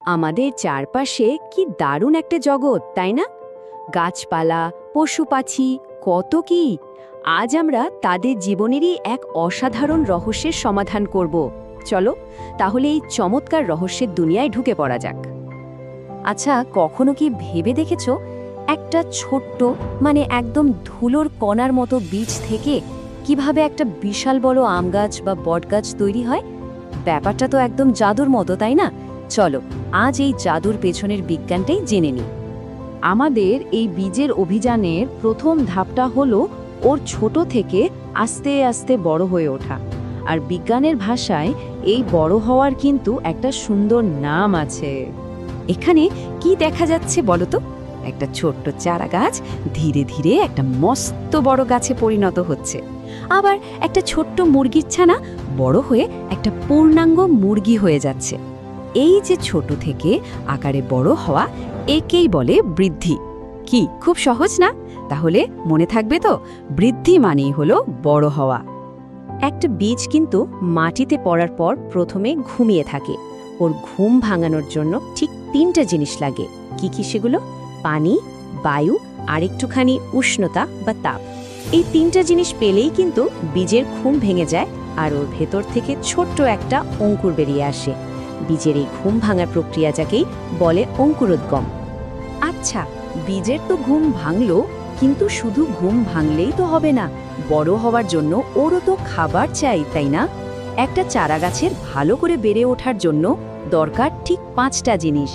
আমাদের চারপাশে কি দারুণ একটা জগৎ, তাই না? গাছপালা, পশু পাখি, কত কি! আজ আমরা তাদের জীবনেরই এক অসাধারণ রহস্যের সমাধান করব। চলো তাহলে এই চমৎকার রহস্যের দুনিয়ায় ঢুকে পড়া যাক। আচ্ছা, কখনো কি ভেবে দেখেছো একটা ছোট্ট একদম ধুলোর কণার মতো বীজ থেকে কিভাবে একটা বিশাল বড় আম গাছ বা বটগাছ তৈরি হয়? ব্যাপারটা তো একদম জাদুর মতো, তাই না? চলো আজ এই জাদুর পেছনের বিজ্ঞানটাই জেনে নিই। আমাদের এই বীজের অভিযানের প্রথম ধাপটা হলো ওর ছোট থেকে আস্তে আস্তে বড় হয়ে ওঠা। আর বিজ্ঞানের ভাষায় এই বড় হওয়ার কিন্তু একটা সুন্দর নাম আছে। এখানে কি দেখা যাচ্ছে বলো তো? একটা ছোট্ট চারা গাছ ধীরে ধীরে একটা মস্ত বড় গাছে পরিণত হচ্ছে। আবার একটা ছোট্ট মুরগির ছানা বড় হয়ে একটা পূর্ণাঙ্গ মুরগি হয়ে যাচ্ছে। এই যে ছোট থেকে আকারে বড় হওয়া, একেই বলে বৃদ্ধি। কি খুব সহজ না? তাহলে মনে থাকবে তো, বৃদ্ধি মানেই হলো বড় হওয়া। একটা বীজ কিন্তু মাটিতে পড়ার পর প্রথমে ঘুমিয়ে থাকে। ওর ঘুম ভাঙানোর জন্য ঠিক তিনটা জিনিস লাগে। কি কি সেগুলো? পানি, বায়ু আর একটুখানি উষ্ণতা বা তাপ। এই তিনটা জিনিস পেলেই কিন্তু বীজের ঘুম ভেঙে যায় আর ওর ভেতর থেকে ছোট্ট একটা অঙ্কুর বেরিয়ে আসে। বীজের এই ঘুম ভাঙার প্রক্রিয়াটাকেই বলে অঙ্কুরোদ্গম। আচ্ছা, বীজের তো ঘুম ভাঙলো, কিন্তু শুধু ঘুম ভাঙলেই তো হবে না। বড় হওয়ার জন্য ওরও তো খাবার চাই, তাই না? একটা চারাগাছের ভালো করে বেড়ে ওঠার জন্য দরকার ঠিক 5টা জিনিস: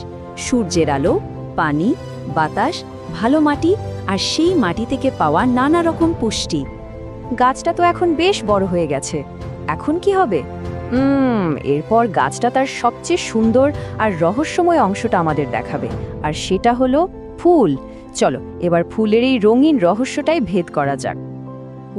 সূর্যের আলো, পানি, বাতাস, ভালো মাটি আর সেই মাটি থেকে পাওয়া নানা রকম পুষ্টি। গাছটা তো এখন বেশ বড় হয়ে গেছে, এখন কি হবে? এরপর গাছটা তার সবচেয়ে সুন্দর আর রহস্যময় অংশটা আমাদের দেখাবে, আর সেটা হলো ফুল। চলো এবার ফুলের এই রঙিন রহস্যটাই ভেদ করা যাক।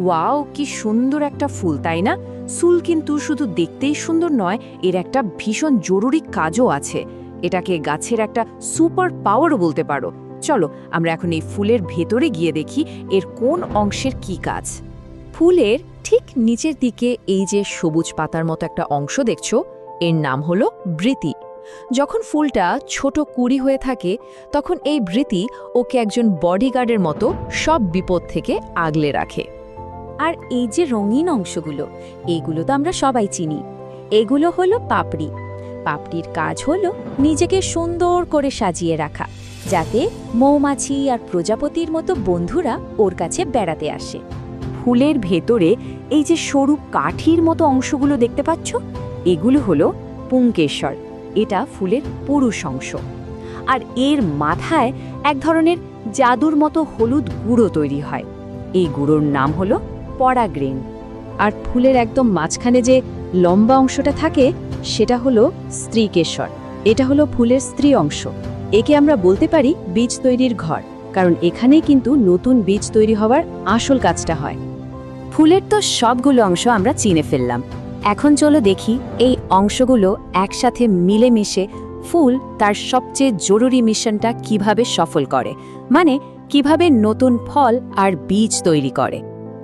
ওয়াও, কি সুন্দর একটা ফুল, তাই না? ফুল কিন্তু শুধু দেখতেই সুন্দর নয়, এর একটা ভীষণ জরুরি কাজও আছে। এটাকে গাছের একটা সুপার পাওয়ারও বলতে পারো। চলো আমরা এখন এই ফুলের ভেতরে গিয়ে দেখি এর কোন অংশের কি কাজ। ফুলের ঠিক নিচের দিকে এই যে সবুজ পাতার মতো একটা অংশ দেখছো, এর নাম হলো বৃতি। যখন ফুলটা ছোট কুঁড়ি হয়ে থাকে, তখন এই বৃতি ওকে একজন বডিগার্ডের মতো সব বিপদ থেকে আগলে রাখে। আর এই যে রঙিন অংশগুলো, এইগুলো তো আমরা সবাই চিনি। এগুলো হলো পাপড়ি। পাপড়ির কাজ হলো নিজেকে সুন্দর করে সাজিয়ে রাখা, যাতে মৌমাছি আর প্রজাপতির মতো বন্ধুরা ওর কাছে বেড়াতে আসে। ফুলের ভেতরে এই যে সরু কাঠির মতো অংশগুলো দেখতে পাচ্ছ, এগুলো হলো পুংকেশর। এটা ফুলের পুরুষ অংশ। আর এর মাথায় এক ধরনের জাদুর মতো হলুদ গুঁড়ো তৈরি হয়। এই গুঁড়োর নাম হলো পরাগরেণ। আর ফুলের একদম মাঝখানে যে লম্বা অংশটা থাকে, সেটা হলো স্ত্রীকেশর। এটা হলো ফুলের স্ত্রী অংশ। একে আমরা বলতে পারি বীজ তৈরির ঘর, কারণ এখানেই কিন্তু নতুন বীজ তৈরি হওয়ার আসল কাজটা হয়। ফুলের তো সবগুলো অংশ আমরা চিনে ফেললাম। এখন চলো দেখি এই অংশগুলো একসাথে মিলেমিশে ফুল তার সবচেয়ে জরুরি মিশনটা কিভাবে সফল করে, কিভাবে নতুন ফল আর বীজ তৈরি করে।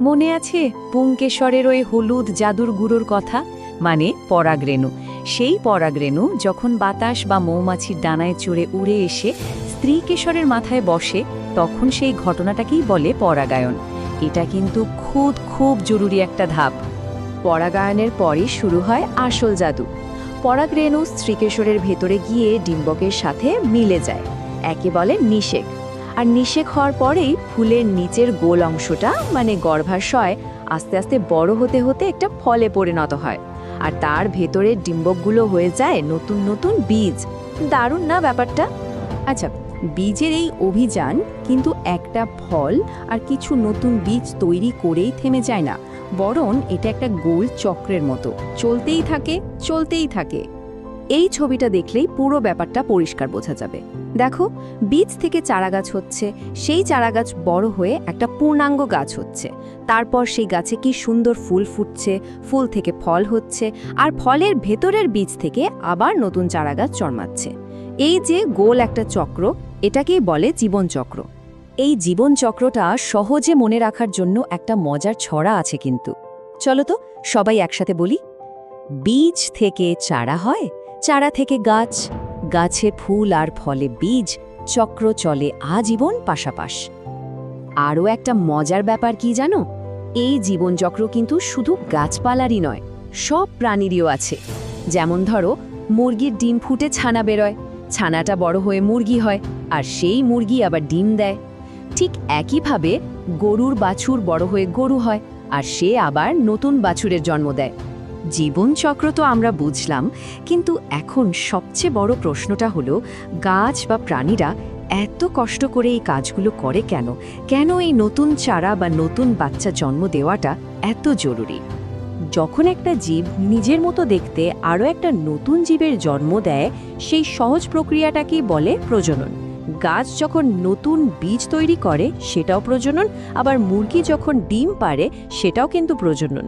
মনে আছে পুংকেশরের ওই হলুদ জাদুর গুঁড়োর কথা? পরাগরেণু। সেই পরাগরেণু যখন বাতাস বা মৌমাছির ডানায় চড়ে উড়ে এসে স্ত্রীকেশরের মাথায় বসে, তখন সেই ঘটনাটাকেই বলে পরাগায়ন। এটা কিন্তু খুব জরুরি একটা ধাপ। পরাগায়নের পরই শুরু হয় আসল জাদু। পরাগরেণু স্ত্রীকেশরের ভেতরে গিয়ে ডিম্বকের সাথে মিলে যায়, একে বলে নিষেক। আর নিষেক হওয়ার পরেই ফুলের নিচের গোল অংশটা গর্ভাশয় আস্তে আস্তে বড় হতে হতে একটা ফলে পরিণত হয়। আর তার ভেতরে ডিম্বকগুলো হয়ে যায় নতুন নতুন বীজ। দারুণ না ব্যাপারটা? আচ্ছা, বীজের এই অভিযান কিন্তু একটা ফল আর কিছু নতুন বীজ তৈরি করেই থেমে যায় না, বরং এটা একটা গোল চক্রের মতো চলতেই থাকে। এই ছবিটা দেখলেই পুরো ব্যাপারটা পরিষ্কার বোঝা যাবে। দেখো, বীজ থেকে চারাগাছ হচ্ছে, সেই চারাগাছ বড় হয়ে একটা পূর্ণাঙ্গ গাছ হচ্ছে। তারপর সেই গাছে কি সুন্দর ফুল ফুটছে, ফুল থেকে ফল হচ্ছে, আর ফলের ভেতরের বীজ থেকে আবার নতুন চারাগাছ জন্মাচ্ছে। এই যে গোল একটা চক্র, এটাকেই বলে জীবনচক্র। এই জীবনচক্রটা সহজে মনে রাখার জন্য একটা মজার ছড়া আছে কিন্তু। চলো তো সবাই একসাথে বলি। বীজ থেকে চারা হয়, চারা থেকে গাছ, গাছে ফুল আর ফলে বীজ, চক্র চলে আজীবন পাশাপাশ। আরও একটা মজার ব্যাপার কি জানো? এই জীবনচক্র কিন্তু শুধু গাছপালারই নয়, সব প্রাণীরও আছে। যেমন ধরো, মুরগির ডিম ফুটে ছানা বেরোয়, ছানাটা বড় হয়ে মুরগি হয়, আর সেই মুরগি আবার ডিম দেয়। ঠিক একইভাবে গরুর বাছুর বড় হয়ে গরু হয়, আর সে আবার নতুন বাছুরের জন্ম দেয়। জীবনচক্র তো আমরা বুঝলাম, কিন্তু এখন সবচেয়ে বড় প্রশ্নটা হলো, গাছ বা প্রাণীরা এত কষ্ট করে এই কাজগুলো করে কেন? কেন এই নতুন চারা বা নতুন বাচ্চা জন্ম দেওয়াটা এত জরুরি? যখন একটা জীব নিজের মতো দেখতে আরও একটা নতুন জীবের জন্ম দেয়, সেই সহজ প্রক্রিয়াটাকেই বলে প্রজনন। গাছ যখন নতুন বীজ তৈরি করে, সেটাও প্রজনন, আবার মুরগি যখন ডিম পাড়ে, সেটাও কিন্তু প্রজনন।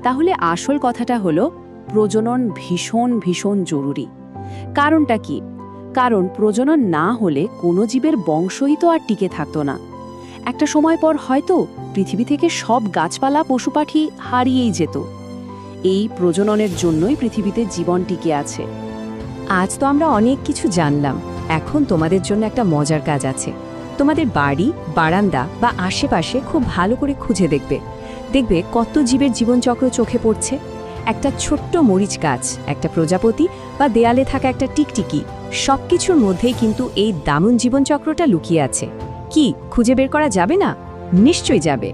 তাহলে আসল কথাটা হলো, প্রজনন ভীষণ ভীষণ জরুরি। কারণটা কি? কারণ প্রজনন না হলে কোনো জীবের বংশই তো আর টিকে থাকতো না। একটা সময় পর হয়তো পৃথিবী থেকে সব গাছপালা পশু পাখি হারিয়েই যেত। এই প্রজননের জন্যই পৃথিবীতে জীবন টিকে আছে। আজ তো আমরা অনেক কিছু জানলাম। এখন তোমাদের জন্য একটা মজার কাজ আছে। তোমাদের বাড়ি, বারান্দা বা আশেপাশে খুব ভালো করে খুঁজে দেখবে। দেখবে কত জীবের জীবনচক্র চোখে পড়ছে। একটা ছোট্ট মরিচ গাছ, একটা প্রজাপতি বা দেয়ালে থাকা একটা টিকটিকি, সবকিছুর মধ্যেই কিন্তু এই দারুণ জীবনচক্রটা লুকিয়ে আছে। কি খুঁজে বের করা যাবে না? নিশ্চয়ই যাবে।